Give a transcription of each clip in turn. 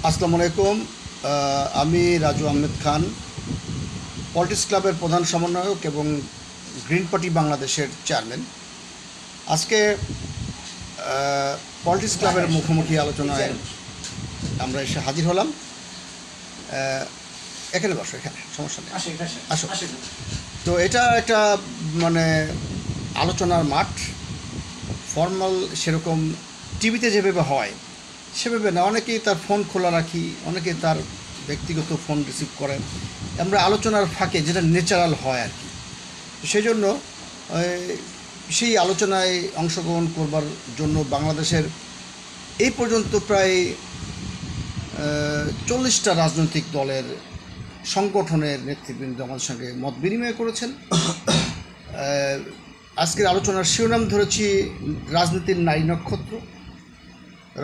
আসসালামু আলাইকুম। আমি রাজু আহমেদ খান, পলিটিক্স ক্লাবের প্রধান সমন্বয়ক এবং গ্রিন পার্টি বাংলাদেশের চেয়ারম্যান। আজকে পলিটিক্স ক্লাবের মুখোমুখি আলোচনায় আমরা এসে হাজির হলাম। এখানে বসো, এখানে সমস্যা নেই, আসো। তো এটা একটা আলোচনার মাঠ। ফর্মাল সেরকম টিভিতে যেভাবে হয় সেভাবে না। অনেকেই তার ফোন খোলা রাখি, অনেকে তার ব্যক্তিগত ফোন রিসিভ করেন। আমরা আলোচনার ফাঁকে যেটা ন্যাচারাল হয় আর কি, সেই জন্য সেই আলোচনায় অংশগ্রহণ করবার জন্য বাংলাদেশের এই পর্যন্ত প্রায় 40টা রাজনৈতিক দলের সংগঠনের নেতৃবৃন্দ আমাদের সঙ্গে মত বিনিময় করেছেন। আজকের আলোচনার শিরোনাম ধরেছি রাজনীতির নারী নক্ষত্র।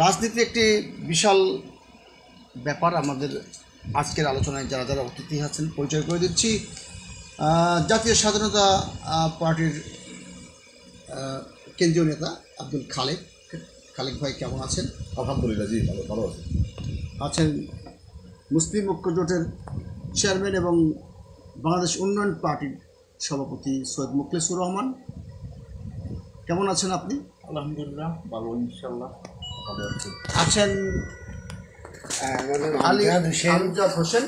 রাজনীতি একটি বিশাল ব্যাপার। আমাদের আজকের আলোচনায় যারা যারা অতিথি আছেন পরিচয় করে দিচ্ছি। জাতীয় স্বাধীনতা পার্টির কেন্দ্রীয় নেতা আব্দুল খালেক। খালেক ভাই কেমন আছেন? আলহামদুলিল্লাহ, জি ভালো আছেন মুসলিম ঐক্য জোটের চেয়ারম্যান এবং বাংলাদেশ উন্নয়ন পার্টির সভাপতি সৈয়দ মুখলেসুর রহমান। কেমন আছেন আপনি? আলহামদুলিল্লাহ ভালো, ইনশাআল্লাহ ভালো আছি। আছেন আমজাদ হোসেন।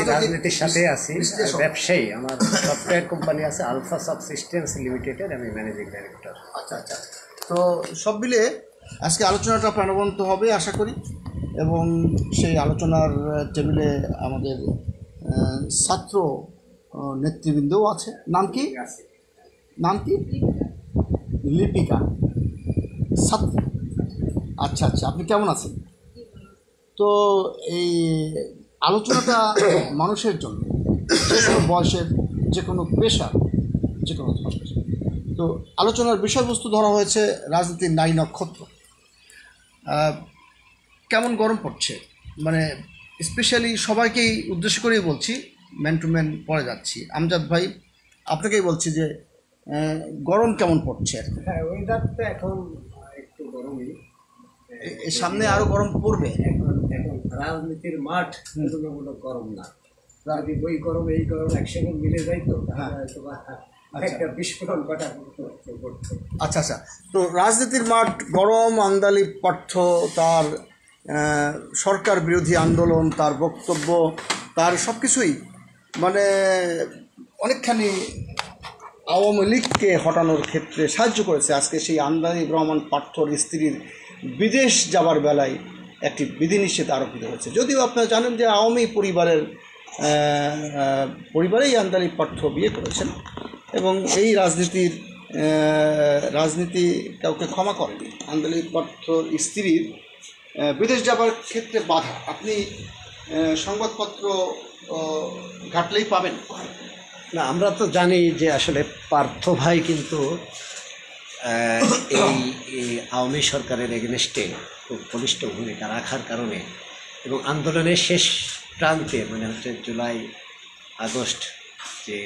রাজনীতির সাথে আছি, ব্যবসায়ী। আমার সফটওয়্যার কোম্পানি আছে আলফা সব সিস্টেমস লিমিটেডের, আমি ম্যানেজিং ডাইরেক্টর। আচ্ছা। তো সব মিলে আজকে আলোচনাটা প্রাণবন্ত হবে আশা করি, এবং সেই আলোচনার টেবিলে আমাদের ছাত্র নেতৃবৃন্দও আছে। নাম কি? লিপিকা, ছাত্র। আচ্ছা, আপনি কেমন আছেন? তো এই আলোচনাটা মানুষের জন্য, যে কোনো বয়সের, যে কোনো পেশার, যে কোনো ধরনের। তো আলোচনার বিষয়বস্তু ধরা হয়েছে রাজনীতির নারী নক্ষত্র। কেমন গরম পড়ছে, স্পেশালি সবাইকেই উদ্দেশ্য করেই বলছি, ম্যান টু ম্যান পরে যাচ্ছি। আমজাদ ভাই, আপনাকেই বলছি যে গরম কেমন পড়ছে আর কি? হ্যাঁ, ওয়েদার তো এখন একটু গরমই, সামনে আরও গরম পড়বে। এখন রাজনীতির মাঠ তুলনামূলক গরম না। যদি ওই গরম এই গরম একসঙ্গে মিলে যায় তো একটা বিস্ফোরণ ঘটা করতো। আচ্ছা। তো রাজনীতির মাঠ গরম। আন্দালি পার্থ তার সরকার বিরোধী আন্দোলন, তার বক্তব্য, তার সব কিছুই অনেকখানি আওয়ামী লীগকে হটানোর ক্ষেত্রে সাহায্য করেছে। আজকে সেই আমদানি রহমান পার্থর স্ত্রীর বিদেশ যাবার বেলায় একটি বিধিনিষেধ আরোপিত হয়েছে। যদিও আপনারা জানেন যে আওয়ামী পরিবারেই আমদানি পার্থ বিয়ে করেছেন, এবং এই রাজনীতি কাউকে ক্ষমা করেনি। আমদানি পার্থর স্ত্রীর বিদেশ যাবার ক্ষেত্রে বাধা আপনি সংবাদপত্র ঘাটলেই পাবেন। না, আমরা তো জানি যে আসলে পার্থ ভাই কিন্তু এই আওয়ামী সরকারের এগেনস্টে খুব বলিষ্ঠ ভূমিকা রাখার কারণে, এবং আন্দোলনের শেষ প্রান্তে জুলাই আগস্ট যে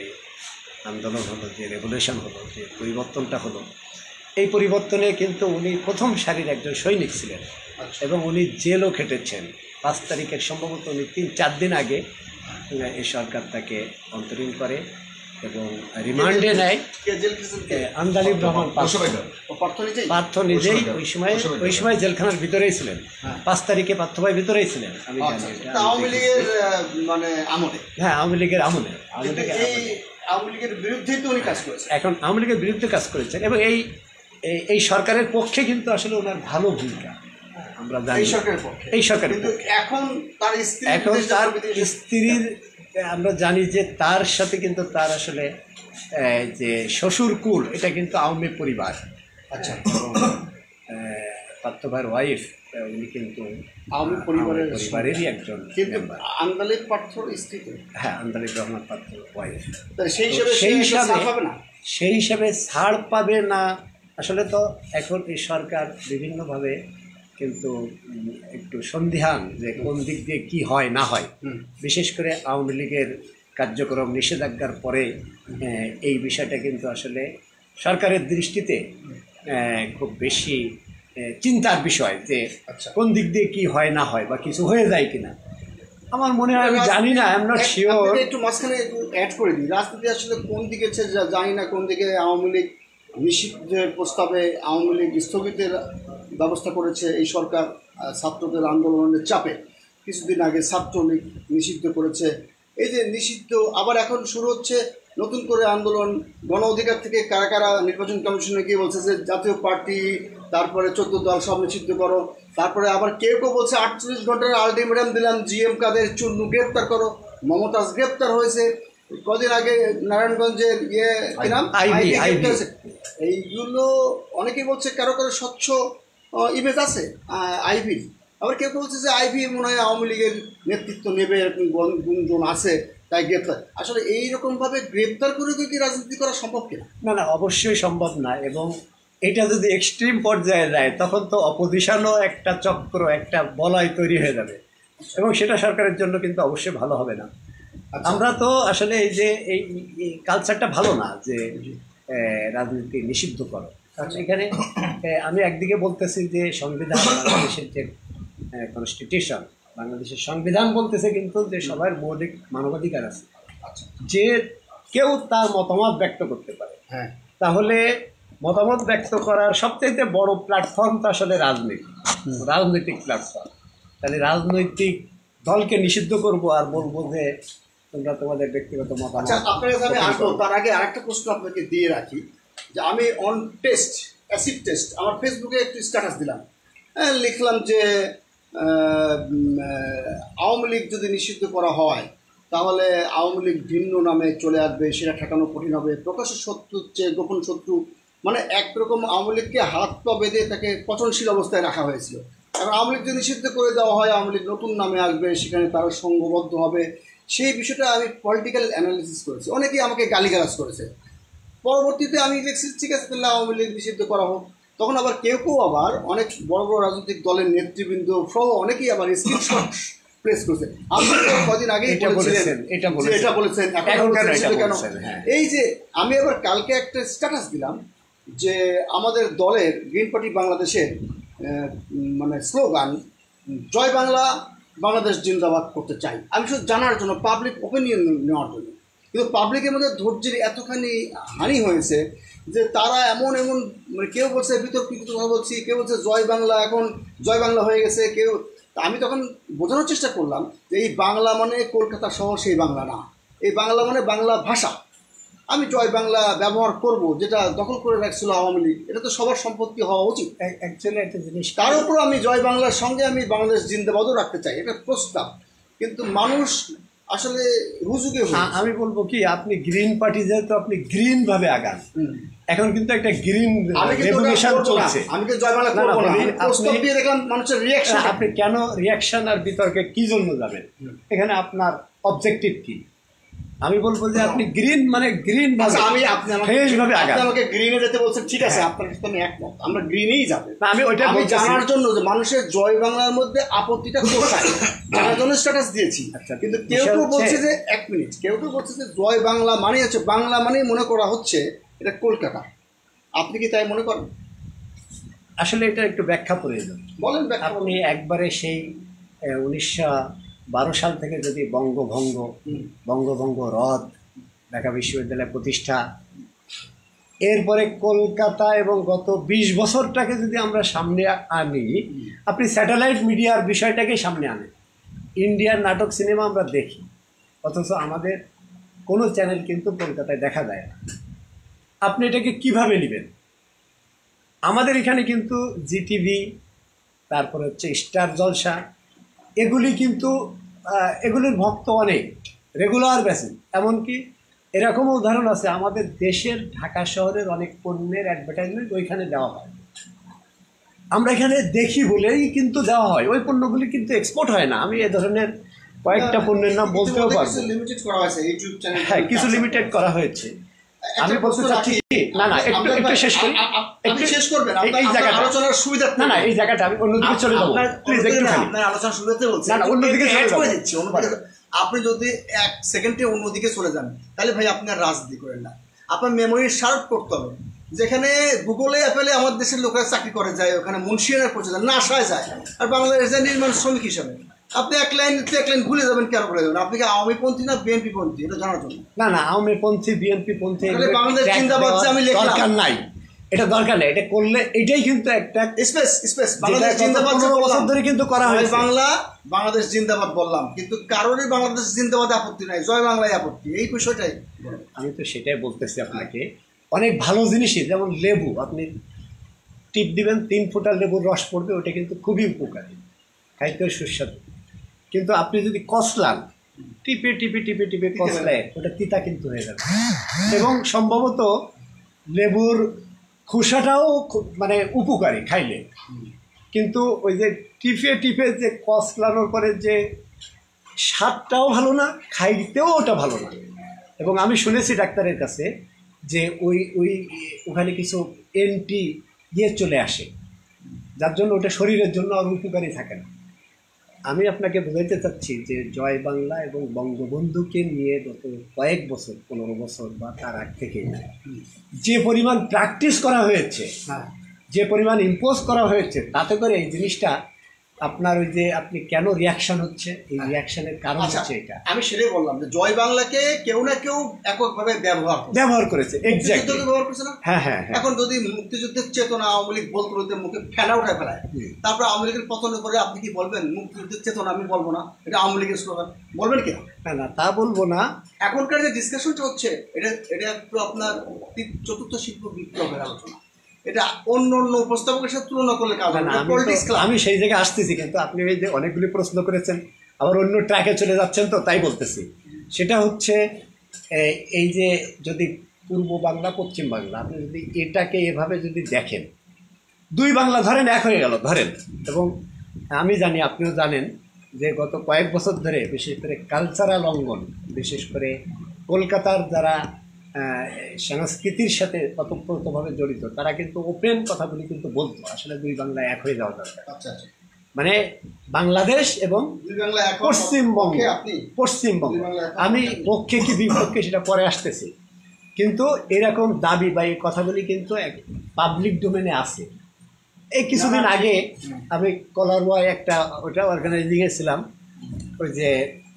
আন্দোলন হলো, যে রেভলিউশন হলো, যে পরিবর্তনটা হলো, এই পরিবর্তনে কিন্তু উনি প্রথম সারির একজন সৈনিক ছিলেন, এবং উনি জেলও খেটেছেন। 5 তারিখের সম্ভবত উনি 3-4 দিন আগে এই সরকার তাকে অন্তরীণ করে এবং রিমান্ডে নেয়। আমদানি রহমান পার্থ নিজেই ওই সময় জেলখানার ভিতরেই ছিলেন। 5 তারিখে পার্থ ভাই ভিতরেই ছিলেন, আমি জানি। আওয়ামী লীগের আমলে, হ্যাঁ, আওয়ামী লীগের আমলে, আওয়ামী লীগের বিরুদ্ধেই তো উনি কাজ করেছেন। এখন আওয়ামী লীগের বিরুদ্ধে কাজ করেছেন, এবং এই সরকারের পক্ষে কিন্তু আসলে ওনার ভালো ভূমিকা আমরা জানি। এই সরকারের এখন তার স্ত্রীর আমরা জানি যে তার সাথে কিন্তু তার আসলে যে শ্বশুর কুল, এটা কিন্তু আওয়ামী পরিবার। আচ্ছা। পার্থ ভাইয়ের ওয়াইফ, উনি কিন্তু আওয়ামী পরিবারেরই একজন। আমদানি পার্থর স্ত্রী, হ্যাঁ, আমদানি রহমান পার্থর ওয়াইফ। সেই হিসাবে ছাড় পাবে না। আসলে তো এখন এই সরকার বিভিন্নভাবে কিন্তু একটু সন্দিহান যে কোন দিক দিয়ে কী হয় না হয়। বিশেষ করে আওয়ামী লীগের কার্যক্রম নিষেধাজ্ঞার পরে এই বিষয়টা কিন্তু আসলে সরকারের দৃষ্টিতে খুব বেশি চিন্তার বিষয় যে আচ্ছা। কোন দিক দিয়ে কি হয় না হয় বা কিছু হয়ে যায় কিনা। আমার মনে হয়, আমি জানি না, আই এম নট শিওর। আপনাকে একটু মাঝখানে একটু অ্যাড করে দিই, রাজনীতি আসলে কোন দিকে জানি না, কোন দিকে আওয়ামী লীগ নিষিদ্ধের প্রস্তাবে আওয়ামী লীগ স্থগিতের ব্যবস্থা করেছে এই সরকার ছাত্রদের আন্দোলনের চাপে। কিছুদিন আগে ছাত্রলীগ নিষিদ্ধ করেছে। এই যে নিষিদ্ধ, আবার এখন শুরু হচ্ছে নতুন করে আন্দোলন। গণ অধিকার থেকে কারা কারা নির্বাচন কমিশনে গিয়ে বলছে যে জাতীয় পার্টি, তারপরে 14 দল সব নিষিদ্ধ করো। তারপরে আবার কেউ কেউ বলছে 48 ঘন্টার আলটিমেটাম দিলাম, জিএম কাদের চুন্নু গ্রেপ্তার করো। মমতাজ গ্রেপ্তার হয়েছে কদিন আগে, নারায়ণগঞ্জের কি নাম, আইভি। এইগুলো অনেকেই বলছে কারো কারো স্বচ্ছ ইমেজ আছে আইভির। আবার কেউ কেউ বলছে যে আইভি মনে হয় আওয়ামী লীগের নেতৃত্ব নেবে, এরকম গুঞ্জন আছে, তাই গ্রেপ্তার। আসলে এইরকমভাবে গ্রেপ্তার করে কি রাজনীতি করা সম্ভব কিনা? না না, অবশ্যই সম্ভব না। এবং এটা যদি এক্সট্রিম পর্যায়ে যায় তখন তো অপোজিশনও একটা চক্র, একটা বলয় তৈরি হয়ে যাবে, এবং সেটা সরকারের জন্য কিন্তু অবশ্যই ভালো হবে না। আমরা তো আসলে এই যে এই কালচারটা ভালো না যে রাজনীতি নিষিদ্ধ করো। কারণ এখানে আমি একদিকে বলতেছি যে সংবিধান, বাংলাদেশের যে কনস্টিটিউশন, বাংলাদেশের সংবিধান বলতেছে কিন্তু যে সবার মৌলিক মানবাধিকার আছে, যে কেউ তার মতামত ব্যক্ত করতে পারে। হ্যাঁ, তাহলে মতামত ব্যক্ত করার সবচেয়ে বড় প্ল্যাটফর্ম তো আসলে রাজনৈতিক প্ল্যাটফর্ম। তাহলে রাজনৈতিক দলকে নিষিদ্ধ করব আর বলবো যে তোমরা তোমাদের ব্যক্তিগত মতামত। আচ্ছা, আপনার কাছে আমি আসবো, তার আগে আরেকটা প্রশ্ন আপনাকে দিয়ে রাখি যে আমি অন টেস্ট, অ্যাসিড টেস্ট, আমার ফেসবুকে একটু স্ট্যাটাস দিলাম, লিখলাম যে আওয়ামী লীগ যদি নিষিদ্ধ করা হয় তাহলে আওয়ামী লীগ ভিন্ন নামে চলে আসবে, সেটা ঠেকানো কঠিন হবে। প্রকাশ্য শত্রুর চেয়ে গোপন শত্রু, মানে একরকম আওয়ামী লীগকে হাত পা বেঁধে তাকে পচনশীল অবস্থায় রাখা হয়েছিল। এখন আওয়ামী লীগ যদি নিষিদ্ধ করে দেওয়া হয়, আওয়ামী লীগ নতুন নামে আসবে, সেখানে তারা সংঘবদ্ধ হবে। সেই বিষয়টা আমি পলিটিক্যাল অ্যানালিসিস করেছি, অনেকেই আমাকে গালিগালাজ করেছে। পরবর্তীতে আমি দেখছি ঠিক আছে, তাহলে আওয়ামী লীগ নিষিদ্ধ করা হোক। তখন আবার কেউ কেউ আবার অনেক বড় বড় রাজনৈতিক দলের নেতৃবৃন্দ সহ অনেকেই আবার স্ক্রিনশট প্রেস করেছে। আপনি তো কদিন আগে এটা বলেছেন, কেন? এই যে আমি আবার কালকে একটা স্ট্যাটাস দিলাম যে আমাদের দলের গ্রিন পার্টি বাংলাদেশের মানে স্লোগান জয় বাংলা, বাংলাদেশ জিন্দাবাদ করতে চাই। আমি শুধু জানার জন্য, পাবলিক ওপিনিয়ন নেওয়ার জন্য। কিন্তু পাবলিকের মধ্যে ধৈর্যের এতখানি হানি হয়েছে যে তারা এমন মানে কেউ বলছে বিতর্কিত কথা বলছি, কেউ বলছে জয় বাংলা এখন জয় বাংলা হয়ে গেছে, কেউ। আমি তখন বোঝানোর চেষ্টা করলাম যে এই বাংলা মানে কলকাতা শহর সেই বাংলা না, এই বাংলা মানে বাংলা ভাষা। আমি জয় বাংলা ব্যবহার করব, যেটা দখল করে রাখছিল আওয়ামী লীগ, এটা তো সবার সম্পত্তি হওয়া উচিত। অ্যাকচুয়ালি একটা জিনিস, তার উপর আমি জয় বাংলার সঙ্গে আমি বাংলাদেশ জিন্দাবাদও রাখতে চাই, এটা প্রস্তাব। কিন্তু মানুষ আসলে রুজুকে, আমি বলবো কি, আপনি গ্রিন পার্টি যেহেতু আপনি গ্রিন ভাবে আগান, এখন কিন্তু একটা গ্রিন রেভলিউশন চলছে। আমি তো জয় বাংলা করব না, প্রস্তাব দিয়ে দেখলাম মানুষের রিঅ্যাকশন। আপনি কেন রিঅ্যাকশন আর বিতর্কে কি জন্য যাবেন? এখানে আপনার অবজেক্টিভ কি? আমি বলবো যে আপনি গ্রিন মানে গ্রিন ভাবে, আমি আপনি আমাকে গ্রিনে যেতে বলছেন, ঠিক আছে, আপনার সাথে আমি একমত, আমরা গ্রিনেই যাব। আমি ওইটা জানার জন্য যে মানুষের জয় বাংলার মধ্যে আপত্তিটা কোথায় জানার জন্য স্ট্যাটাস দিয়েছি। কিন্তু কেউ কেউ বলছে যে, এক মিনিট, কেউ কেউ বলছে যে জয় বাংলা মানে হচ্ছে, বাংলা মানেই মনে করা হচ্ছে এটা কলকাতা। আপনি কি তাই মনে করেন? আসলে এটা একটু ব্যাখ্যা প্রয়োজন। বলেন। আপনি একবারে সেই 1912 সাল থেকে যদি বঙ্গভঙ্গ রদ, ঢাকা বিশ্ববিদ্যালয় প্রতিষ্ঠা, এরপরে কলকাতা এবং গত 20 বছরটাকে যদি আমরা সামনে আনি, আপনি স্যাটেলাইট মিডিয়ার বিষয়টাকে সামনে আনেন। ইন্ডিয়ার নাটক সিনেমা আমরা দেখি, অথচ আমাদের কোনো চ্যানেল কিন্তু কলকাতায় দেখা যায় না। আপনি এটাকে কিভাবে নেবেন? আমাদের এখানে কিন্তু জিটিভি, তারপরে হচ্ছে স্টার জলসা, এগুলি কিন্তু এগুলির ভক্ত অনেক, রেগুলার বেসিস। এমনকি এরকমও উদাহরণ আছে, আমাদের দেশের ঢাকা শহরের অনেক পণ্যের অ্যাডভার্টাইজমেন্ট ওইখানে দেওয়া হয়। আমরা এখানে দেখি বলেই কিন্তু দেওয়া হয়, ওই পণ্যগুলি কিন্তু এক্সপোর্ট হয় না। আমি এ ধরনের কয়েকটা পণ্যের নাম বলতেও পারবো। হ্যাঁ, কিছু লিমিটেড করা হয়েছে। আমি বলতে চাচ্ছি, না একটু শেষ করি, একটু শেষ করবেন। এই জায়গাটা আলোচনার সুবিধা, না এই জায়গাটা আমি অন্যদিকে চলে যাবো, প্লিজ একটু। আপনার আলোচনার সুবিধাতে বলছি, না অন্যদিকে চলে যাচ্ছি। আপনি যদি 1 সেকেন্ডে অন্যদিকে চলে যান তাহলে ভাই আপনি আর রাজনীতি করেন না, আপনার মেমোরি শার্প করতে হবে। যেখানে গুগলে অ্যাপেলে আমার দেশের লোকেরা চাকরি করে যায়, ওখানে মুন্সিয়ানের পৌঁছে যায়, নাসায় যায়, আর বাংলাদেশ যায় নির্মাণ শ্রমিক হিসাবে। আপনি এক লাইন ভুলে যাবেন, কেন ভুলে যাবেন? আপনি কি আওয়ামী পন্থী না বিএনপি পন্থী, এটা জানার জন্য। না না, আওয়ামী পন্থী বিএনপি পন্থী বাংলাদেশ জিন্দাবাদ যে আমি লিখলাম দরকার নাই, এটা দরকার নেই। এটা করলে এটাই কিন্তু একটা স্পেস বাংলাদেশ জিন্দাবাদ বছর ধরে কিন্তু করা হয়েছে। বাংলাদেশ জিন্দাবাদ বললাম, কিন্তু কারোরই বাংলাদেশ জিন্দাবাদ আপত্তি নাই, জয় বাংলায় আপত্তি, এই বিষয়টাই। আমি তো সেটাই বলতেছি আপনাকে। অনেক ভালো জিনিসই, যেমন লেবু, আপনি টিপ দিবেন 3 ফোঁটা লেবুর রস পড়বে, ওটা কিন্তু খুবই উপকারী, খাইতেও সুস্বাদু। কিন্তু আপনি যদি কসলান, টিপে টিপে টিপে টিপে কসলায়, ওটা তিতা কিন্তু হয়ে যাবে। এবং সম্ভবত লেবুর খোসাটাও মানে উপকারী খাইলে, কিন্তু ওই যে টিপে টিপে যে কসলানোর পরে যে স্বাদটাও ভালো না, খাইতেও ওটা ভালো না। এবং আমি শুনেছি ডাক্তারের কাছে যে ওখানে কিছু অ্যান্টি চলে আসে, যার জন্য ওটা শরীরের জন্য আর উপকারী থাকে না। আমি আপনাকে বোঝাইতে চাচ্ছি যে জয় বাংলা এবং বঙ্গবন্ধুকে নিয়ে গত কয়েক বছর, 15 বছর বা তার আগ থেকে যে পরিমাণ প্র্যাকটিস করা হয়েছে, যে পরিমাণ ইম্পোজ করা হয়েছে, তাতে করে এই জিনিসটা আপনার ওই যে আপনি কেন রিয়াকশন হচ্ছে, এই রিয়াকশনের কারণ হচ্ছে এটা। আমি সেটাই বললাম যে জয় বাংলাকে কেউ না কেউ এককভাবে ব্যবহার করেছে। এক্স্যাক্টলি ব্যবহার করছে না? হ্যাঁ হ্যাঁ। এখন যদি মুক্তিযুদ্ধের চেতনা আওয়ামী লীগ বলতে মুখে ফেলা উঠায় ফেলায়, তারপর আওয়ামী লীগের পতনের পরে আপনি কি বলবেন মুক্তিযুদ্ধের চেতনা? আমি বলবো না, এটা আওয়ামী লীগের স্লোগান, বলবেন কি? না না, তা বলবো না। এখনকার যে ডিসকাশনটা হচ্ছে, এটা একটু আপনার চতুর্থ শিল্প বিপ্লবের আলোচনা, এটা অন্য অন্য উপস্থাপকের সাথে তুলনা করলে কাজ হবে না। আমি সেই জায়গায় আসতেছি, কিন্তু আপনি এই যে অনেকগুলি প্রশ্ন করেছেন, আবার অন্য ট্র্যাকে চলে যাচ্ছেন, তো তাই বলতেছি। সেটা হচ্ছে এই যে যদি পূর্ব বাংলা পশ্চিম বাংলা, আপনি যদি এটাকে এভাবে যদি দেখেন, 2 বাংলা ধরেন, এক হয়ে গেল ধরেন। এবং আমি জানি, আপনিও জানেন যে গত কয়েক বছর ধরে বিশেষ করে কালচারাল অঙ্গন, বিশেষ করে কলকাতার যারা সংস্কৃতির সাথে ওতপ্রোতভাবে জড়িত, তারা কিন্তু ওপেন কথাগুলি কিন্তু বলতো আসলে 2 বাংলা এক হয়ে যাওয়া দরকার। মানে বাংলাদেশ এবং পশ্চিমবঙ্গ, আমি পক্ষে কি বিপক্ষে সেটা পরে আসতেছি, কিন্তু এরকম দাবি বা এই কথাগুলি কিন্তু পাবলিক ডোমেনে আছে। এই কিছুদিন আগে আমি কলারওয়ায় একটা ওটা অর্গানাইজিংয়ে ছিলাম, ওই যে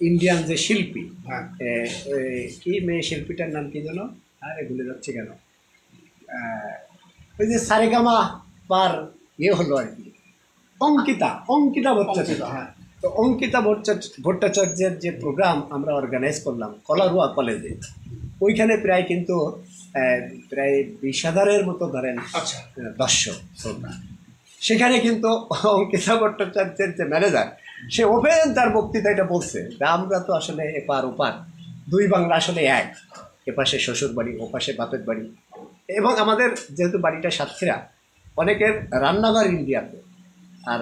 ইন্ডিয়ান যে শিল্পী, কি মেয়ে শিল্পীটার নাম কি যেন, আরে ভুলে যাচ্ছে কেন, ওই যে সারেগামা পার হলো আর কি, অঙ্কিতা ভট্টাচার্য। তো অঙ্কিতা ভট্টাচার্যের যে প্রোগ্রাম আমরা অর্গানাইজ করলাম কলারওয়া কলেজে, ওইখানে প্রায় কিন্তু প্রায় 20,000-এর মতো ধরেন দর্শক শ্রোতা। সেখানে কিন্তু অঙ্কিতা ভট্টাচার্যের যে ম্যানেজার, সে ওপেন তার বক্তৃতা এটা বলছে যে আমরা তো আসলে এপার ওপার, 2 বাংলা আসলে এক, এপাশে শ্বশুর বাড়ি, ওপাশে বাপের বাড়ি। এবং আমাদের যেহেতু বাড়িটা সাতক্ষীরা, অনেকের রান্নাঘর ইন্ডিয়াতে, আর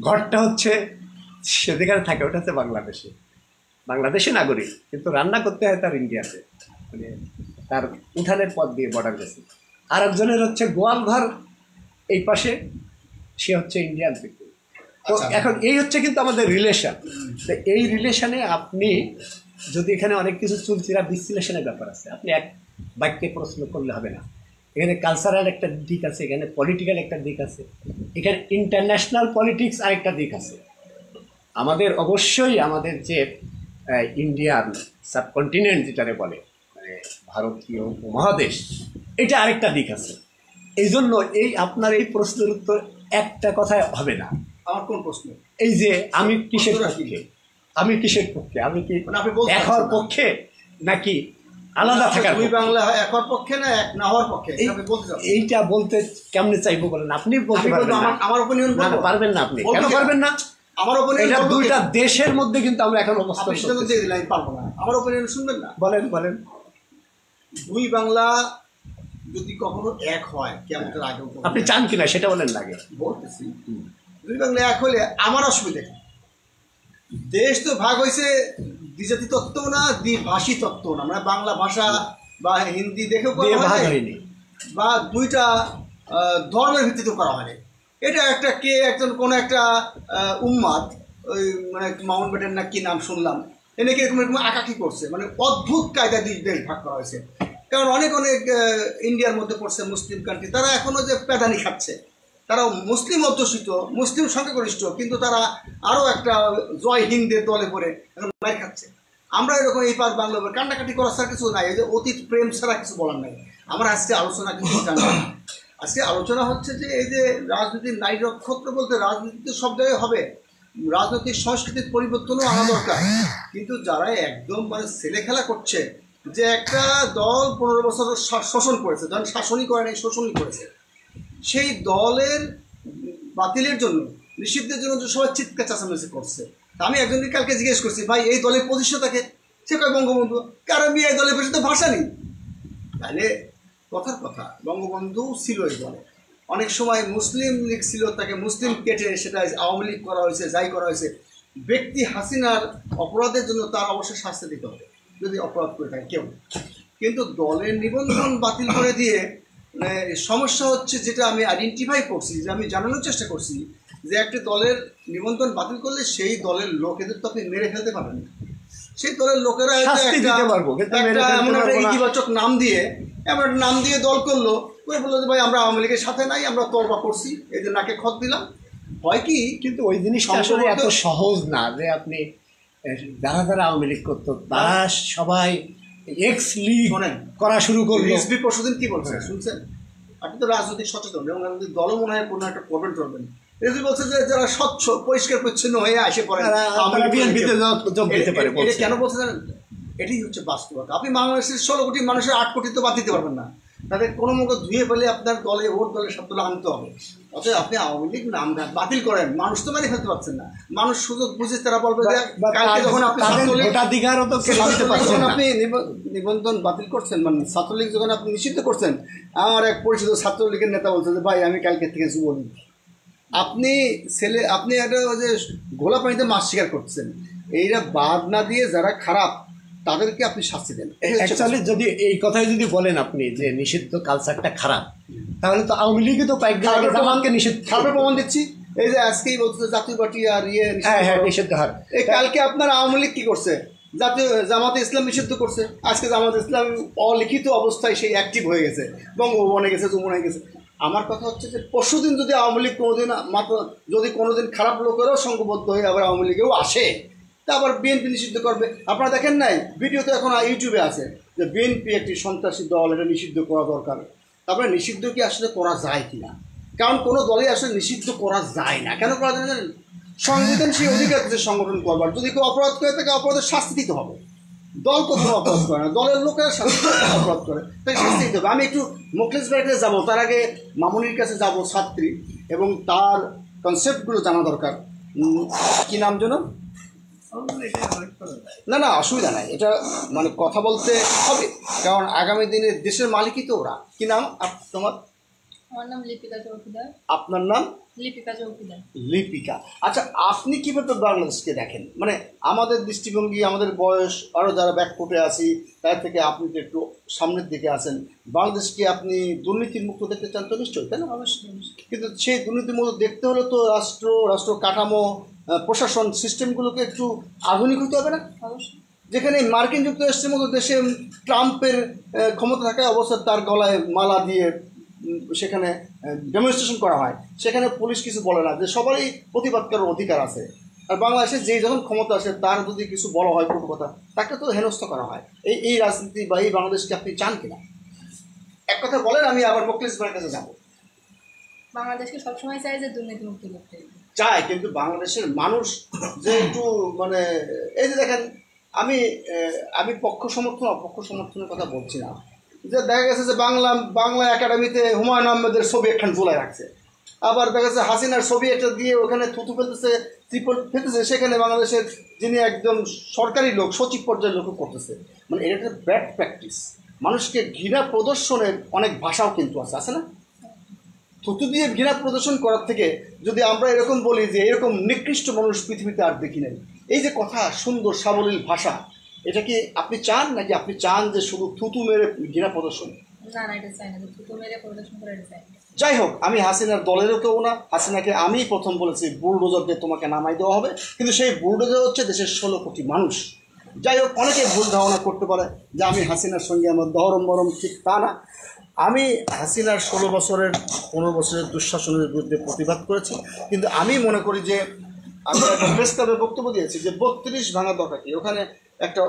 ঘরটা হচ্ছে সেদিকে থাকে, ওটা হচ্ছে বাংলাদেশে নাগরিক, কিন্তু রান্না করতে হয় তার ইন্ডিয়াতে, মানে তার উঠানের পথ দিয়ে বর্ডার গেছে। আর একজনের হচ্ছে গোয়াল ঘর এই পাশে, সে হচ্ছে ইন্ডিয়ান পিপল। তো এখন এই হচ্ছে কিন্তু আমাদের রিলেশন। তো এই রিলেশনে আপনি যদি এখানে অনেক কিছু চুলচিরা বিশ্লেষণের ব্যাপার আছে, আপনি এক বাক্যে প্রশ্ন করলে হবে না। এখানে কালচারাল একটা দিক আছে, এখানে পলিটিক্যাল একটা দিক আছে, এখানে ইন্টারন্যাশনাল পলিটিক্স আরেকটা দিক আছে। আমাদের অবশ্যই আমাদের যে ইন্ডিয়ান সাবকন্টিনেন্ট যেটারে বলে, মানে ভারতীয় উপমহাদেশ, এটা আরেকটা দিক আছে। এই জন্য আপনার এই প্রশ্নের উত্তর একটা কথায় হবে না। আমার কোন প্রশ্ন? এই যে আমি কিসের পক্ষে, আমি কি এক হওয়ার পক্ষে নাকি আলাদা থাকার? 2 বাংলা একর পক্ষে না এক না হওয়ার পক্ষে? এইটা বলতে কেমনে চাইবো বলেন? আপনি বলতে পারবেন না। আমার ওপিনিয়ন পারবেন না। আপনি কেন পারবেন না? আমার ওপিনিয়ন, এটা 2টা দেশের মধ্যে কিন্তু আমরা এখন অবস্থান করতেছি। আমি পারবো না। আমার ওপিনিয়ন শুনবেন না? বলেন। 2 বাংলা যদি কখনো এক হয়, কিয়ামতের আগে আপনি চান কিনা সেটা বলেন না। আগে বলতেছি 2 বাংলা এক হলে আমার অসুবিধা কি? দেশ তো ভাগ হয়েছে দ্বিজাতি তত্ত্ব না, দ্বিভাষী তত্ত্ব না, মানে বাংলা ভাষা বা হিন্দি দেখেও করা হয়নি, বা 2টা ধর্মের ভিত্তিতে করা হয়নি। এটা একটা কোন একটা উম্মাদ, ওই মানে মাউন্ট ব্যাটেন না কি নাম শুনলাম, এনেকে এরকম আঁকাকি করছে, মানে অদ্ভুত কায়দায় 2 দেশ ভাগ করা হয়েছে। কারণ অনেক অনেক ইন্ডিয়ার মধ্যে পড়ছে মুসলিম কান্ট্রি, তারা এখনও যে প্যাদানি খাচ্ছে, তারা মুসলিম অধ্যুষিত, মুসলিম সংখ্যাগরিষ্ঠ, কিন্তু তারা আরও একটা জয় হিন্দের দলে পড়ে এখন মার খাচ্ছে। আমরা এরকম এই পার বাংলা কান্নাকাটি করার ছাড়া কিছু নাই, এই যে অতীত প্রেম ছাড়া কিছু বলার নাই। আমার আজকে আলোচনা কিছু জানি না। আজকে আলোচনা হচ্ছে যে এই যে রাজনীতির নারী নক্ষত্র বলতে রাজনীতি সব জায়গায় হবে, রাজনৈতিক সংস্কৃতির পরিবর্তনও আনা দরকার, কিন্তু যারা একদম মানে ছেলে খেলা করছে, যে একটা দল 15 বছর শোষণ করেছে, ধরেন শাসনই করে নাই, শোষণই করেছে, সেই দলের বাতিলের জন্য, নিষিদ্ধের জন্য যে সবাই চিৎকার চেঁচামেচি করছে। আমি একজনকে কালকে জিজ্ঞেস করছি, ভাই এই দলের প্রতিষ্ঠাতাকে? সে কয় বঙ্গবন্ধু। কারণ এই দলের পেছনে তো ভাষা নেই। তাহলে কথার কথা, বঙ্গবন্ধু ছিল এই দলে, অনেক সময় মুসলিম লীগ ছিল, তাকে মুসলিম কেটে সেটা আওয়ামী লীগ করা হয়েছে, যাই করা হয়েছে। ব্যক্তি হাসিনার অপরাধের জন্য তার অবশ্যই শাস্তি দিতে হবে যদি অপরাধ করে থাকে কেউ, কিন্তু দলের নিবন্ধন বাতিল করে দিয়ে সমস্যা হচ্ছে, যেটা আমি আইডেন্টিফাই করছি, যে আমি জানানোর চেষ্টা করছি, যে একটি দলের নিবন্ধন বাতিল করলে সেই দলের লোকেদের তো আপনি মেরে ফেলতে পারবেন না। সেই দলের লোকেরা এমন একটা ইতিবাচক নাম দিয়ে, এমন একটা নাম দিয়ে দল করলো, ওই বললো যে ভাই আমরা আওয়ামী লীগের সাথে নাই, আমরা তরবা করছি, এই যে নাকে খত দিলাম। হয় কি, কিন্তু ওই জিনিসটা আসলে এত সহজ না যে আপনি যারা যারা আওয়ামী লীগ করতো তারা সবাই এক্স লীগ করা শুরু করলো। রিজভি পরশুদিন কি বলছে শুনছেন? আপনি তো রাজনৈতিক সচেতন এবং রাজনৈতিক দলও মনে হয় কোনো একটা করবেন করবেন। রিজভি বলছে যে যারা স্বচ্ছ পরিষ্কার পরিচ্ছন্ন হয়ে আসে পড়ে বিএনপিতে যোগ দিতে পারে। এটা কেন বলছে জানেন? এটাই হচ্ছে বাস্তবতা। আপনি বাংলাদেশের 16 কোটি মানুষের 8 কোটি তো বাদ দিতে পারবেন না, তাদের কোনো মতো ধুয়ে ফেলে আপনার দলে ভোট দলের সব দলে আনতে হবে। অথচ আপনি আওয়ামী লীগ নাম বাতিল করেন, মানুষ তো মেরে ফেলতে পারছেন না। মানুষ সুযোগ বুঝে তারা বলবে যে কালকে যখন আপনি আপনি নিবন্ধন বাতিল করছেন, মানে ছাত্রলীগ যখন আপনি নিষিদ্ধ করছেন, আমার এক পরিচিত ছাত্রলীগের নেতা বলছে যে ভাই আমি কালকে থেকে যুবলীগ। আপনি একটা যে ঘোলা পানিতে মাছ শিকার করছেন, এইটা বাদ না দিয়ে যারা খারাপ তাদেরকে আপনি শাস্তি দেন। অ্যাকচুয়ালি যদি এই কথাই যদি বলেন আপনি যে নিষিদ্ধ কালচারটা খারাপ, তাহলে তো আওয়ামী লীগই তো কয়েকদিন আগে জামাতকে নিষিদ্ধ। খারাপের প্রমাণ দিচ্ছি, এই যে আজকেই বলছে জাতীয় পার্টি আর নিষিদ্ধ হার। এই কালকে আপনার আওয়ামী লীগ কি করছে? জামাতে ইসলাম নিষিদ্ধ করছে। আজকে জামাতে ইসলাম অলিখিত অবস্থায় সেই অ্যাক্টিভ হয়ে গেছে, বঙ্গভবনে গেছে, যমুনায় গেছে। আমার কথা হচ্ছে যে পরশুদিন যদি আওয়ামী লীগ কোনোদিন যদি কোনোদিন খারাপ লোকেরাও সংঘবদ্ধ হয়ে আবার আওয়ামী লীগেও আসে, তা আবার বিএনপি নিষিদ্ধ করবে। আপনারা দেখেন নাই, ভিডিও তো এখন ইউটিউবে আছে যে বিএনপি একটি সন্ত্রাসী দল, এটা নিষিদ্ধ করা দরকার। তারপরে নিষিদ্ধ কি আসলে করা যায় কিনা? কারণ কোনো দলই আসলে নিষিদ্ধ করা যায় না। কেন করা যায় না জানেন? সংবিধান সেই অধিকার দিচ্ছে সংগঠন করবার। যদি কেউ অপরাধ করে তাকে অপরাধের শাস্তি দিতে হবে। দল কখনো অপরাধ করে না, দলের লোকেরা অপরাধ করে, তাকে শাস্তি দিতে হবে। আমি একটু মোখলেস ভাইয়ের কাছে যাবো, তার আগে মামুনির কাছে যাব, ছাত্রী, এবং তার কনসেপ্টগুলো জানা দরকার। কি নাম যেন? না অসুবিধা নাই, এটা মানে কথা বলতে হবে, কারণ আগামী দিনে দেশের মালিকই তো ওরা। কি নাম তোমার? আমার নাম লিপিকা চৌকিদার। আপনার নাম? লিপিকা চৌকিদার। লিপিকা। আচ্ছা, আপনি কীভাবে বাংলাদেশকে দেখেন? মানে আমাদের দৃষ্টিভঙ্গি, আমাদের বয়স, আরও যারা ব্যাকফুটে আছি তার থেকে আপনি তো একটু সামনের দিকে আছেন। বাংলাদেশকে আপনি দুর্নীতির মুক্ত দেখতে চান তো নিশ্চয়ই, তাই না? অবশ্যই। কিন্তু সেই দুর্নীতির মুক্ত দেখতে হলে তো রাষ্ট্র কাঠামো, প্রশাসন সিস্টেমগুলোকে একটু আধুনিক হতে হবে না? অবশ্যই। যেখানে মার্কিন যুক্তরাষ্ট্রের মতো দেশে ট্রাম্পের ক্ষমতা থাকায় অবস্থা তার গলায় মালা দিয়ে সেখানে ডেমনস্ট্রেশন করা হয়, সেখানে পুলিশ কিছু বলে না, যে সবারই প্রতিবাদ করার অধিকার আছে। আর বাংলাদেশে যে যখন ক্ষমতা আসে তার যদি কিছু বলা হয় কোনো কথা, তাকে তো হেনস্থ করা হয়। এই রাজনীতি বা এই বাংলাদেশকে আপনি চান কিনা? এক কথা বলেন, আমি আবার মোখলেস ভাইয়ের কাছে যাবো। বাংলাদেশকে সবসময় চাই যে দুর্নীতিমুক্ত করতে চায়, কিন্তু বাংলাদেশের মানুষ যে একটু মানে এই যে দেখেন, আমি পক্ষ সমর্থন অপক্ষ সমর্থনের কথা বলছি না, যে দেখা গেছে যে বাংলা একাডেমিতে হুমায়ুন আহমেদের ছবি একখান ঝুলায় রাখছে, আবার দেখা যাচ্ছে হাসিনার ছবি একটা দিয়ে ওখানে থুতু ফেলতেছে, ত্রিপল ফেলতেছে, সেখানে বাংলাদেশের যিনি একদম সরকারি লোক, সচিব পর্যায়ের লোকও করতেছে। মানে এটা একটা ব্যাড প্র্যাকটিস। মানুষকে ঘৃণা প্রদর্শনের অনেক ভাষাও কিন্তু আছে না? থুতু দিয়ে ঘৃণা প্রদর্শন করার থেকে যদি আমরা এরকম বলি যে এরকম নিকৃষ্ট মানুষ পৃথিবীতে আর দেখি নাই, এই যে কথা, সুন্দর সাবলীল ভাষা, এটা কি আপনি চান, নাকি আপনি চান যে শুধু থুতু মেরে ঘৃণা প্রদর্শন? না, এটা চাই না, থুতু মেরে প্রদর্শন করে এটা চাই না। যাই হোক, আমি হাসিনার দলেরও কেউ না। হাসিনাকে আমি প্রথম বলেছি বুলডোজার দিয়ে তোমাকে নামাই দেওয়া হবে, কিন্তু সেই বুলডোজার হচ্ছে দেশের 16 কোটি মানুষ। যাই হোক, অনেকে ভুল ধারণা করতে পারে যে আমি হাসিনার সঙ্গে আমার দহরম মরম, ঠিক তা না। আমি হাসিনার 15 বছরের দুঃশাসনের বিরুদ্ধে প্রতিবাদ করেছি, কিন্তু আমি মনে করি যে আমি একটা প্রেস ক্লাবে বক্তব্য দিয়েছি যে 32 ভাঙা দরকার কি, ওখানে একটা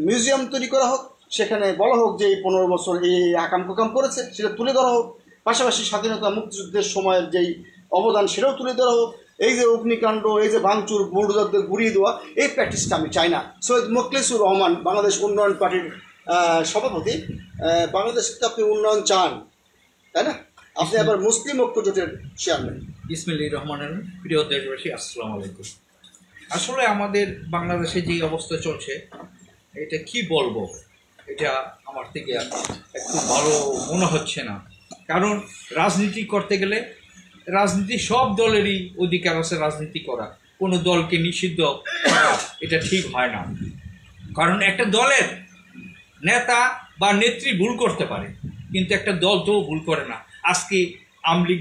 মিউজিয়াম তৈরি করা হোক, সেখানে বলা হোক যে এই 15 বছর এই আকাম কুকাম করেছে, সেটা তুলে ধরা হোক। পাশাপাশি স্বাধীনতা মুক্তিযুদ্ধের সময়ের যেই অবদান সেটাও তুলে ধরা হোক। এই যে অগ্নিকাণ্ড, এই যে ভাঙচুর, বুলডোজারদের গুড়িয়ে দেওয়া, এই প্র্যাকটিসটা আমি চাই না। সৈয়দ মোখলেসুর রহমান, বাংলাদেশ উন্নয়ন পার্টির সভাপতি, বাংলাদেশে তো আপনি উন্নয়ন চান, তাই না? আপনি আবার মুসলিম ঐক্য জোটের চেয়ারম্যান। বিসমিল্লাহির রহমানির রহিম। প্রিয় দেশবাসী, আসসালামু আলাইকুম। আসলে আমাদের বাংলাদেশে যে অবস্থা চলছে, এটা কি বলবো, এটা আমার থেকে একটু ভালো মনে হচ্ছে না। কারণ রাজনীতি করতে গেলে রাজনীতি সব দলেরই অধিকার আছে রাজনীতি করা, কোনো দলকে নিষিদ্ধ করা এটা ঠিক হয় না। কারণ একটা দলের নেতা বা নেত্রী ভুল করতে পারে, কিন্তু একটা দল তো ভুল করে না। আজকে আওয়ামী লীগ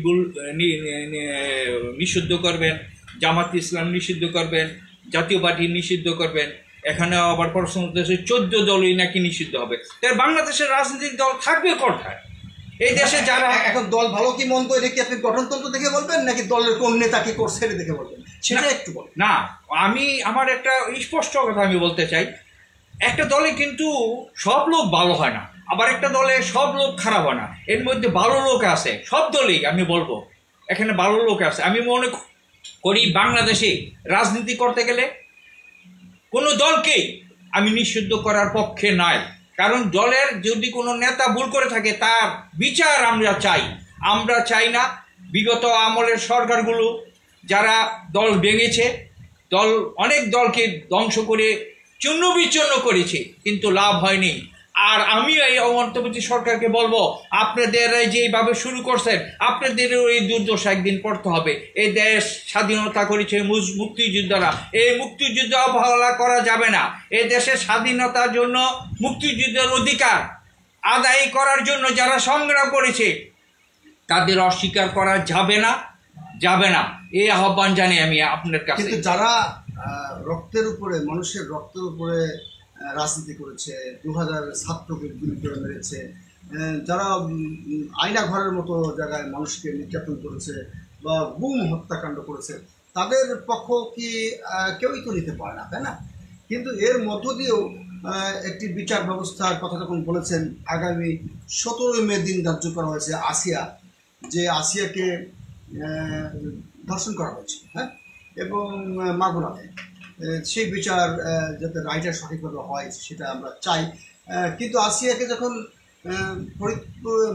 নিষিদ্ধ করবেন, জামাত ইসলাম নিষিদ্ধ করবেন, জাতীয় পার্টি নিষিদ্ধ করবেন, এখানে আবার প্রশ্ন উঠতেছে 14 দলই নাকি নিষিদ্ধ হবে। তাই বাংলাদেশের রাজনৈতিক দল থাকবে কোথায়? এই দেশে যারা এখন দল ভালো কি মন্দ, এটা কি আপনি গঠনতন্ত্র দেখে বলবেন নাকি দলের কোন নেতা কি করছে এটা দেখে বলবেন, সেটা একটু বলেন। না, আমার একটা স্পষ্ট কথা আমি বলতে চাই, একটা দলে কিন্তু সব লোক ভালো হয় না, আবার একটা দলে সব লোক খারাপ হয় না, এর মধ্যে ভালো লোক আছে। সব দলেই আমি বলবো এখানে ভালো লোক আছে। আমি মনে করি বাংলাদেশে রাজনীতি করতে গেলে কোনো দলকেই আমি নিষিদ্ধ করার পক্ষে নাই। কারণ দলের যদি কোনো নেতা ভুল করে থাকে তার বিচার আমরা চাই। আমরা চাই না বিগত আমলের সরকারগুলো যারা দল ভেঙেছে, অনেক দলকে ধ্বংস করে চূর্ণ বিচূর্ণ করেছে, কিন্তু লাভ হয়নি। আর আমি এই অন্তর্বর্তী সরকারকে বলবো, আপনাদের যেভাবে শুরু করছেন আপনাদেরও এই দুর্দশা একদিন পড়তে হবে। এই দেশ স্বাধীনতা করেছে মুক্তিযোদ্ধারা, এই মুক্তিযুদ্ধ অবহেলা করা যাবে না। এই দেশের স্বাধীনতার জন্য মুক্তিযুদ্ধের অধিকার আদায় করার জন্য যারা সংগ্রাম করেছে তাদের অস্বীকার করা যাবে না, যাবে না। এই আহ্বান জানি আমি আপনার কাছে। কিন্তু যারা রক্তের উপরে, মানুষের রক্তের উপরে রাজনীতি করেছে, 2000 ছাত্রকে গুলি করে মেরেছে, যারা আয়না ঘরের মতো জায়গায় মানুষকে নির্যাতন করেছে বা গুম হত্যাকাণ্ড করেছে, তাদের পক্ষ কি কেউই তো নিতে পারে না, তাই না? কিন্তু এর মধ্য দিয়েও একটি বিচার ব্যবস্থার কথা যখন বলেছেন, আগামী 17 মে দিন ধার্য করা হয়েছে যে আসিয়াকে ধর্ষণ করা হয়েছে, হ্যাঁ, এবং মাগুরাতে সেই বিচার যাতে রায়টা সঠিকভাবে হয় সেটা আমরা চাই। কিন্তু আসিয়াকে যখন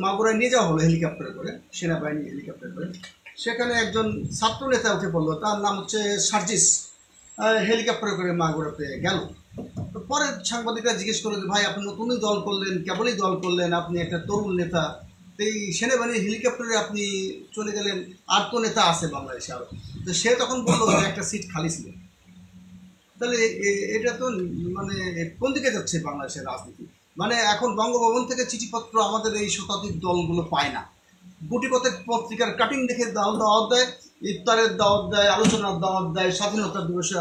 মাগুরায় নিয়ে যাওয়া হলো হেলিকপ্টারে করে, সেনাবাহিনী হেলিকপ্টার করে, সেখানে একজন ছাত্র নেতা উঠে পড়লো, তার নাম হচ্ছে সার্জিস, হেলিকপ্টারে করে মাগুরাতে গেল। তো পরে সাংবাদিকরা জিজ্ঞেস করলো যে ভাই আপনি নতুনই দল করলেন, কেবলই দল করলেন, আপনি একটা তরুণ নেতা, এই সেনাবাহিনীর হেলিকপ্টারে আপনি চলে গেলেন, আর তো নেতা আছে বাংলাদেশে আরও। তো সে তখন বললো যে একটা সিট খালি ছিল। তাহলে এটা তো মানে কোন দিকে যাচ্ছে বাংলাদেশের রাজনীতি? মানে এখন বঙ্গভবন থেকে চিঠিপত্র আমাদের এই শতাধিক দলগুলো পায় না। গুটিপথের পত্রিকার কাটিং দেখে দাওয়াত দেয়, ইফতারের দাওয়াত দেয়, আলোচনার দাওয়াত দেয়, স্বাধীনতা দিবসের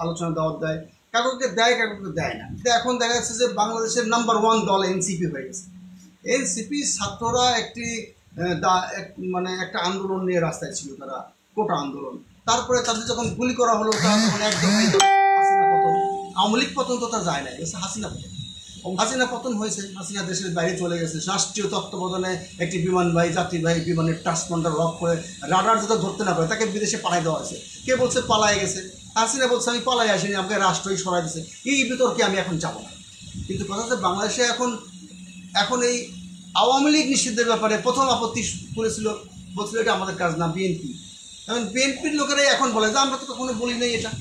আলোচনার দাওয়াত দেয়, কাগজকে দেয়, কাগজকে দেয় না। কিন্তু এখন দেখা যাচ্ছে যে বাংলাদেশের নাম্বার 1 দল এনসিপি হয়ে গেছে। এনসিপি ছাত্ররা একটা আন্দোলন নিয়ে রাস্তায় ছিল, তারা কোটা আন্দোলন। তারপরে তাদের যখন গুলি করা হলো, তারা তখন একদম হাসিনা পতন, আওয়ামী লীগ পতন তো তার যায় না, হাসিনা পতন। হাসিনা পতন হয়েছে, হাসিনা দেশের বাইরে চলে গেছে। রাষ্ট্রীয় তত্ত্বাবধানে একটি যাত্রীবাহী বিমানের ট্রান্সপন্ডার লক করে রাডার যাতে ধরতে না পারে তাকে বিদেশে পাঠাই দেওয়া হয়েছে। কে বলছে পালায় গেছে, হাসিনা বলছে আমি পালাই আসিনি, আমাকে রাষ্ট্রই সরাই দিয়েছে। এই বিতর্কে আমি এখন যাব না। কিন্তু কথা হচ্ছে বাংলাদেশে এখন এই আওয়ামী লীগ নিষিদ্ধের ব্যাপারে প্রথম আপত্তি বলছিল এটা আমাদের কাজ না, বিএনপি। এখন বিএনপির লোকেরাই এখন বলে যে আমরা তো কখনো বলি নাই এটা।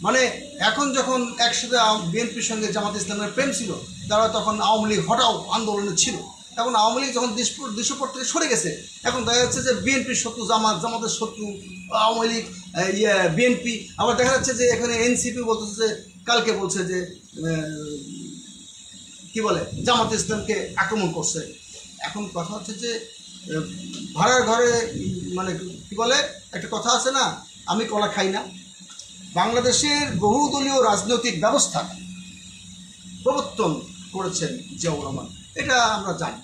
মানে এখন যখন একসাথে বিএনপির সঙ্গে জামাত ইসলামের প্রেম ছিল, তারা তখন আওয়ামী লীগ হটাও আন্দোলনে ছিল। এখন আওয়ামী লীগ যখন দৃশ্যপট থেকে সরে গেছে, এখন দেখা যাচ্ছে যে বিএনপির শত্রু জামাতের শত্রু আওয়ামী লীগ, বিএনপি। আবার দেখা যাচ্ছে যে এখানে এনসিপি বলতেছে যে কালকে বলছে যে কি বলে জামাত ইসলামকে আক্রমণ করছে। এখন কথা হচ্ছে যে ভাড়ার ঘরে মানে কি বলে একটা কথা আছে না, আমি কলা খাই না। বাংলাদেশের বহুদলীয় রাজনৈতিক ব্যবস্থা প্রবর্তন করেছেন জিয়াউর রহমান, এটা আমরা জানি।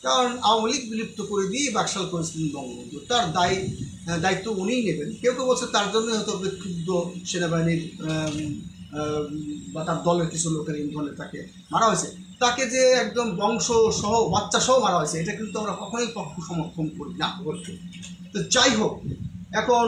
কারণ আওয়ামী লীগ বিলুপ্ত করে দিয়ে বাকশাল করেছিলেন বঙ্গবন্ধু, তার দায়িত্ব উনিই নেবেন। কেউ কেউ বলছে তার জন্য হয়তো বিক্ষুব্ধ সেনাবাহিনীর বা তার দলের কিছু লোকের ইন্ধনে তাকে মারা হয়েছে। তাকে যে একদম বংশ সহ বাচ্চা সহ মারা হয়েছে, এটা কিন্তু আমরা কখনোই পক্ষ সমর্থন করি না। অবশ্যই। তো যাই হোক, এখন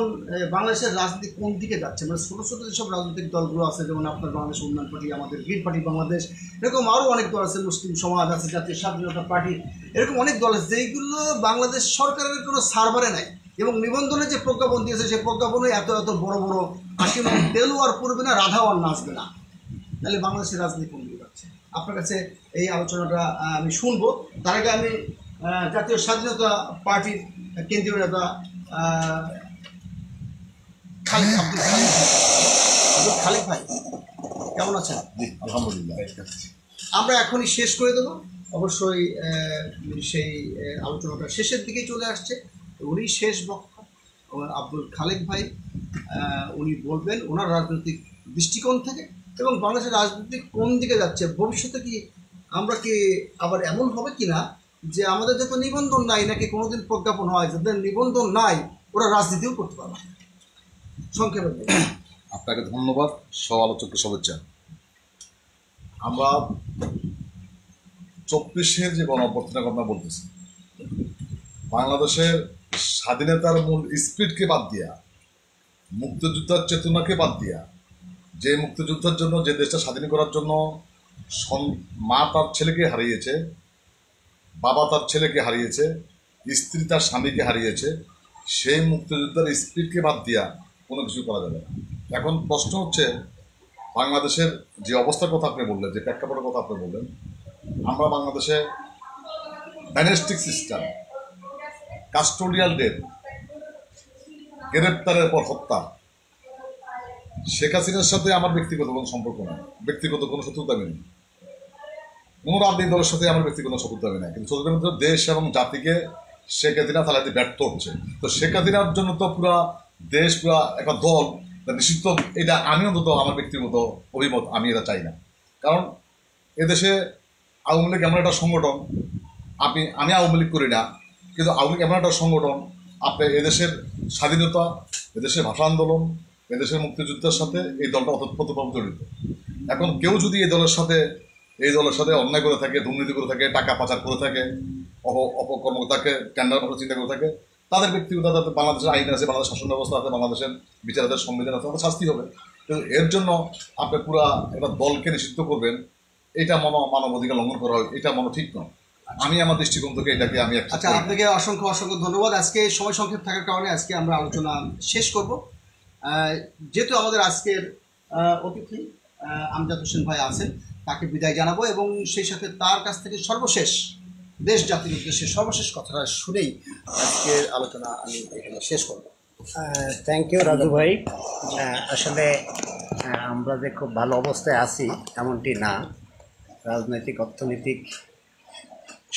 বাংলাদেশের রাজনীতি কোন দিকে যাচ্ছে, মানে ছোটো ছোটো যেসব রাজনৈতিক দলগুলো আছে, যেমন আপনার বাংলাদেশ উন্নয়ন পার্টি, আমাদের গ্রিন পার্টি বাংলাদেশ, এরকম আরও অনেক দল আছে, মুসলিম সমাজ আছে, জাতীয় স্বাধীনতা পার্টি, এরকম অনেক দল আছে যেইগুলো বাংলাদেশ সরকারের কোনো সার্ভারে নাই, এবং নিবন্ধনে যে প্রজ্ঞাপন দিয়েছে সেই প্রজ্ঞাপনে এত এত বড় বড় হাসি তেলু আর পড়বে না, রাধাও আর নাচবে না। তাহলে বাংলাদেশের রাজনীতি কোন দিকে যাচ্ছে? আপনার কাছে এই আলোচনাটা আমি শুনবো। তার আগে আমি জাতীয় স্বাধীনতা পার্টির কেন্দ্রীয় নেতা আব্দুল খালেক ভাই, কেমন আছেন? জি আলহামদুলিল্লাহ। আমরা এখনই শেষ করে দেবো, অবশ্যই সেই আলোচনাটা শেষের দিকেই চলে আসছে। উনি শেষ বক্তা আব্দুল খালেক ভাই, উনি বলবেন ওনার রাজনৈতিক দৃষ্টিকোণ থেকে, এবং বাংলাদেশের রাজনীতি কোন দিকে যাচ্ছে, ভবিষ্যতে কি আমরা কি আবার এমন হবে কি না যে আমাদের যত নিবন্ধন নাই, নাকি কোনোদিন প্রজ্ঞাপন হয় যাদের নিবন্ধন নাই ওরা রাজনীতিও করতে পারবে। সংক্ষেপে আপনাকে ধন্যবাদ, সহ আলোচককে শুভেচ্ছা। আমরা 24-এর যে গণ অভ্যুত্থানের কথা বলতেছি, বাংলাদেশের স্বাধীনতার মূল স্পিরিটকে বাদ দিয়া, মুক্তিযোদ্ধার চেতনাকে বাদ দিয়া, যে মুক্তিযুদ্ধের জন্য, যে দেশটা স্বাধীন করার জন্য মা তার ছেলেকে হারিয়েছে, বাবা তার ছেলেকে হারিয়েছে, স্ত্রী তার স্বামীকে হারিয়েছে, সেই মুক্তিযোদ্ধার স্পিরিটকে বাদ দিয়া কোনো কিছু করা যাবে না। এখন প্রশ্ন হচ্ছে, বাংলাদেশের যে অবস্থার কথা আপনি বললেন, যে প্রেক্ষাপটের কথা আপনি বললেন, আমরা বাংলাদেশে ডাইনেস্টিক সিস্টেম, কাস্টোডিয়াল ডেথ, গ্রেপ্তারের পর হত্যা, শেখ হাসিনার সাথে আমার ব্যক্তিগত কোনো সম্পর্ক নেই, ব্যক্তিগত কোনো শত্রুতা নেই, কোনো রাজনৈতিক দলের সাথে আমার ব্যক্তিগত শত্রুতা নেই, কিন্তু শত্রুতা দেশ এবং জাতিকে শেখ হাসিনা তাহলে ব্যর্থ হচ্ছে। তো শেখ হাসিনার জন্য তো পুরা দেশ, পুরা একটা দল নিষিদ্ধ, এটা আমি অন্তত আমার ব্যক্তিগত অভিমত, আমি এটা চাই না। কারণ এদেশে আওয়ামী লীগ এমন একটা সংগঠন, আমি আওয়ামী লীগ করি না, কিন্তু আওয়ামী লীগ এমন একটা সংগঠন, আপনি এদেশের স্বাধীনতা, এদেশের ভাষা আন্দোলন, এদেশের মুক্তিযুদ্ধের সাথে এই দলটা ওতপ্রোতভাবে জড়িত। এখন কেউ যদি এই দলের সাথে অন্যায় করে থাকে, দুর্নীতি করে থাকে, টাকা পাচার করে থাকে, অপকর্মতাকে টেন্ডার মতো চিন্তা করে থাকে, তাদের ব্যক্তিগত, বাংলাদেশের আইন আছে, বাংলাদেশ শাসন ব্যবস্থা আছে, বাংলাদেশের বিচারাধীন সংবিধান আছে, তাদের শাস্তি হবে। কিন্তু এর জন্য আপনি পুরা একটা দলকে নিষিদ্ধ করবেন, এটা মানবাধিকার লঙ্ঘন করা হয়, এটা ঠিক নয়। আমি আমার দৃষ্টিকোণ থেকে এটাকে আমি আচ্ছা, আপনাকে অসংখ্য অসংখ্য ধন্যবাদ। আজকে সময় সংক্ষেপ থাকার কারণে আজকে আমরা আলোচনা শেষ করব। যেহেতু আমাদের আজকের অতিথি আমজাদ হোসেন ভাই আছেন, তাকে বিদায় জানাবো, এবং সেই সাথে তার কাছ থেকে সর্বশেষ দেশ জাতির উদ্দেশ্যে সর্বশেষ কথাটা শুনেই আজকের আলোচনা আমি এখানে শেষ করব। থ্যাংক ইউ রাজু ভাই। আসলে আমরা যে খুব ভালো অবস্থায় আছি এমনটি না, রাজনৈতিক, অর্থনৈতিক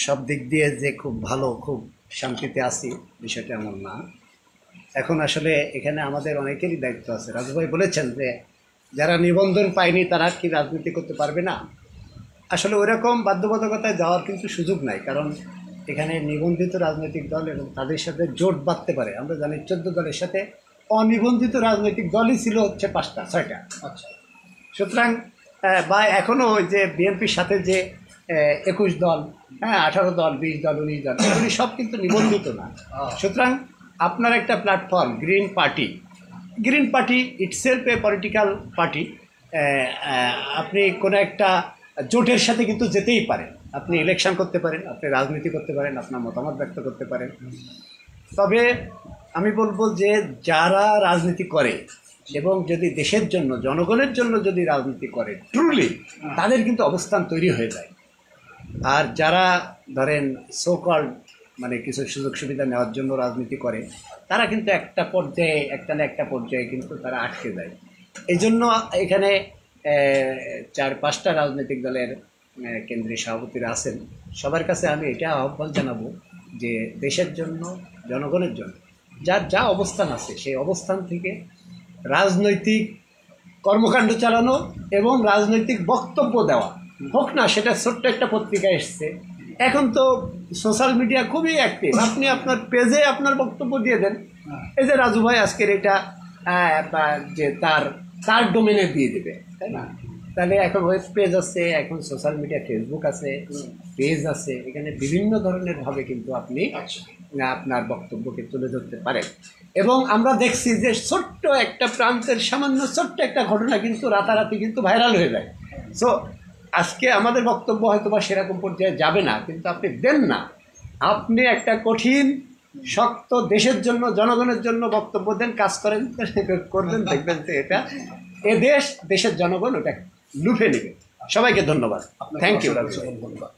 সব দিক দিয়ে যে খুব ভালো, খুব শান্তিতে আছি, বিষয়টা এমন না। এখন আসলে এখানে আমাদের অনেকেরই দায়িত্ব আছে। রাজু ভাই বলেছেন যে যারা নিবন্ধন পায়নি তারা কি রাজনীতি করতে পারবে না, আসলে ওইরকম বাধ্যবাধকতায় যাওয়ার কিন্তু সুযোগ নাই। কারণ এখানে নিবন্ধিত রাজনৈতিক দল এবং তাদের সাথে জোট বাঁধতে পারে। আমরা জানি 14 দলের সাথে অনিবন্ধিত রাজনৈতিক দলই ছিল হচ্ছে 5টা। আচ্ছা, সুতরাং বা এখনও যে বিএনপির সাথে যে 21 দল, 18 দল, 20 দল, 19 দল, এগুলি সব কিন্তু নিবন্ধিত না। সুতরাং আপনার একটা platform green party itself a political party, আপনি কোনো একটা জোটের সাথে কিন্তু যেতেই পারেন। আপনি ইলেকশন করতে পারেন, আপনি রাজনীতি করতে পারেন, আপনার মতামত ব্যক্ত করতে পারেন। তবে আমি বলবো যে যারা রাজনীতি করে এবং যদি দেশের জন্য, জনগণের জন্য যদি রাজনীতি করে ট্রুলি, তাদের কিন্তু অবস্থান তৈরি হয়ে যায়। আর যারা ধরেন সোকল মানে কিছু সুযোগ সুবিধা নেওয়ার জন্য রাজনীতি করে, তারা কিন্তু একটা পর্যায়ে কিন্তু তারা আটকে যায়। এই জন্য এখানে 4-5টা রাজনৈতিক দলের কেন্দ্রীয় সভাপতিরা আছেন, সবার কাছে আমি এটা আহ্বান জানাবো যে দেশের জন্য, জনগণের জন্য যার যা অবস্থান আছে সেই অবস্থান থেকে রাজনৈতিক কর্মকাণ্ড চালানো এবং রাজনৈতিক বক্তব্য দেওয়া, হোক না, সেটা ছোট্ট একটা পত্রিকা এসছে। এখন তো সোশ্যাল মিডিয়া খুবই অ্যাক্টিভ, আপনি আপনার পেজে আপনার বক্তব্য দিয়ে দেন। এই যে রাজু ভাই আজকের এটা যে তার ডোমেনে দিয়ে দেবে, তাই না? তাহলে এখন ওয়েব পেজ আছে, এখন সোশ্যাল মিডিয়া ফেসবুক আছে, পেজ আছে, এখানে বিভিন্ন ধরনের ভাবে কিন্তু আপনি আপনার বক্তব্যকে তুলে ধরতে পারেন। এবং আমরা দেখছি যে ছোট্ট একটা প্রান্তের সামান্য ছোট্ট একটা ঘটনা কিন্তু রাতারাতি কিন্তু ভাইরাল হয়ে যায়। সো আজকে আমাদের বক্তব্য হয়তো বা সেরকম পর্যায়ে যাবে না, কিন্তু আপনি দেন না, আপনি একটা কঠিন শক্ত দেশের জন্য জনগণের জন্য বক্তব্য দেন, কাজ করেন, করবেন, দেখবেন যে এটা দেশের জনগণ ওটা লুফে নেবে। সবাইকে ধন্যবাদ। Thank you. ধন্যবাদ।